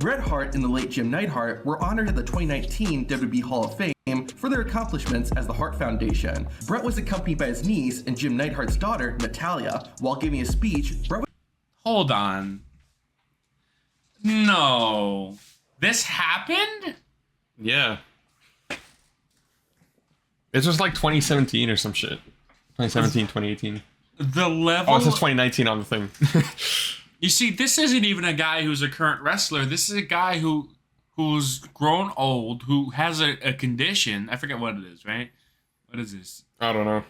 Bret Hart and the late Jim Neidhart were honored at the 2019 WWE Hall of Fame for their accomplishments as the Hart Foundation. Bret was accompanied by his niece and Jim Neidhart's daughter, Natalia. While giving a speech, Bret was... Hold on. No. This happened? Yeah. It's just like 2017 or some shit. 2017, 2018. The level... Oh, it says 2019 on the thing. You see, this isn't even a guy who's a current wrestler. This is a guy who's grown old, who has a condition. I forget what it is, right? What is this? I don't know.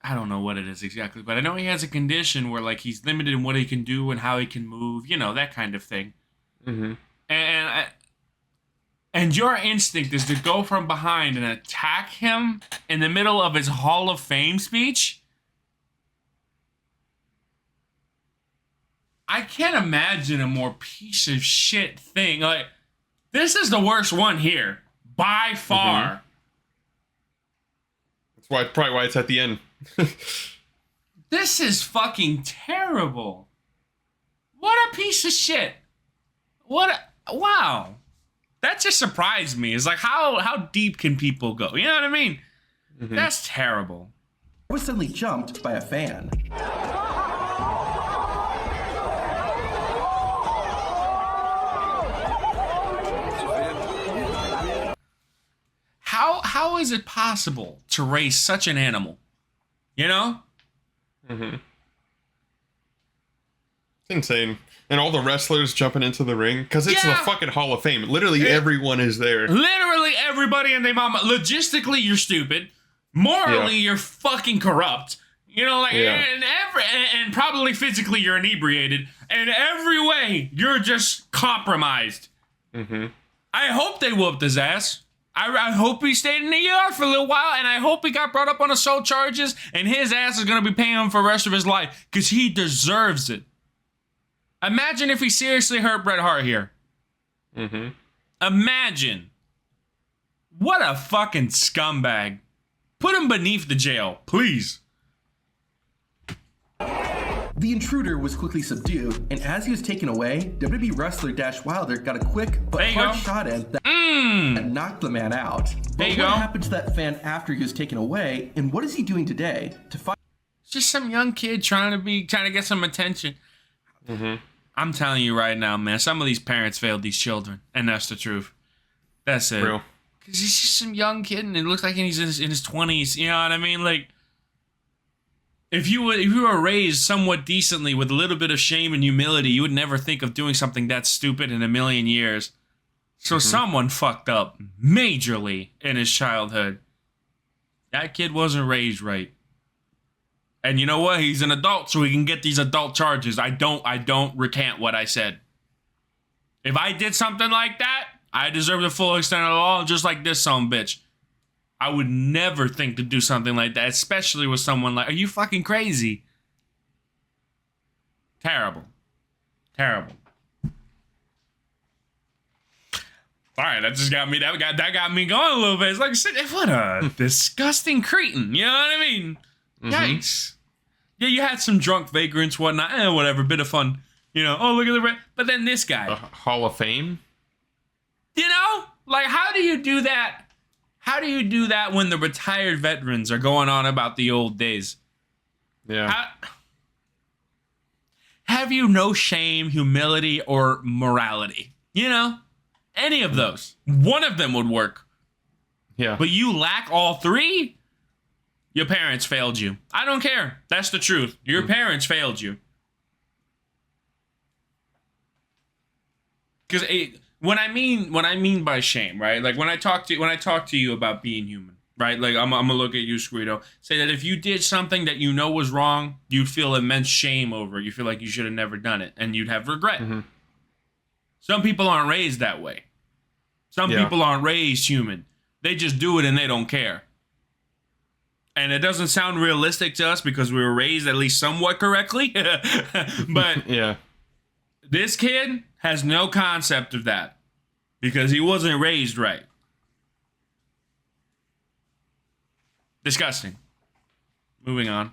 I don't know what it is exactly, but I know he has a condition where, like, he's limited in what he can do and how he can move, you know, that kind of thing. Mm-hmm. And your instinct is to go from behind and attack him in the middle of his Hall of Fame speech? I can't imagine a more piece of shit thing. Like, this is the worst one here, by far. Mm-hmm. That's probably why it's at the end. This is fucking terrible. What a piece of shit. Wow. That just surprised me. It's like, how deep can people go? You know what I mean? Mm-hmm. That's terrible. was suddenly jumped by a fan. How is it possible to raise such an animal? You know? Mm-hmm. It's insane. And all the wrestlers jumping into the ring. Because it's the fucking Hall of Fame. Literally everyone is there. Literally everybody and their mama. Logistically, you're stupid. Morally, you're fucking corrupt. You know, like, and probably physically you're inebriated. In every way, you're just compromised. Mm-hmm. I hope they whooped his ass. I hope he stayed in the ER for a little while, and I hope he got brought up on assault charges, and his ass is going to be paying him for the rest of his life, because he deserves it. Imagine if he seriously hurt Bret Hart here. Mm-hmm. Imagine. What a fucking scumbag. Put him beneath the jail, please. The intruder was quickly subdued, and as he was taken away, WWE wrestler Dash Wilder got a quick but hard shot in that knocked the man out. But what happened to that fan after he was taken away, and what is he doing today to fight? It's just some young kid trying to get some attention. Mm-hmm. I'm telling you right now, man, some of these parents failed these children, and that's the truth. That's it. Real. Because he's just some young kid, and it looks like he's in his 20s. You know what I mean? Like, if you were raised somewhat decently with a little bit of shame and humility, you would never think of doing something that stupid in a million years. So someone fucked up majorly in his childhood. That kid wasn't raised right. And you know what? He's an adult, so he can get these adult charges. I don't recant what I said. If I did something like that, I deserve the full extent of the law, just like this son of a bitch. I would never think to do something like that, especially with someone like, are you fucking crazy? Terrible. Terrible. All right, that got me going a little bit. It's like, what a disgusting cretin. You know what I mean? Yikes. Yeah, you had some drunk vagrants, whatnot, whatever, bit of fun. You know, oh, look at the... But then this guy. Hall of Fame? You know? Like, how do you do that? How do you do that when the retired veterans are going on about the old days? Yeah. Have you no shame, humility, or morality? You know? Any of those. One of them would work. Yeah. But you lack all three? Your parents failed you. I don't care. That's the truth. Your parents failed you. Because what I mean by shame, right? Like when I talk to you about being human, right? Like I'm gonna look at you, Squito. Say that if you did something that you know was wrong, you'd feel immense shame over it. You feel like you should have never done it, and you'd have regret. Mm-hmm. Some people aren't raised that way. Some people aren't raised human. They just do it and they don't care. And it doesn't sound realistic to us because we were raised at least somewhat correctly. But this kid has no concept of that because he wasn't raised right. Disgusting. Moving on.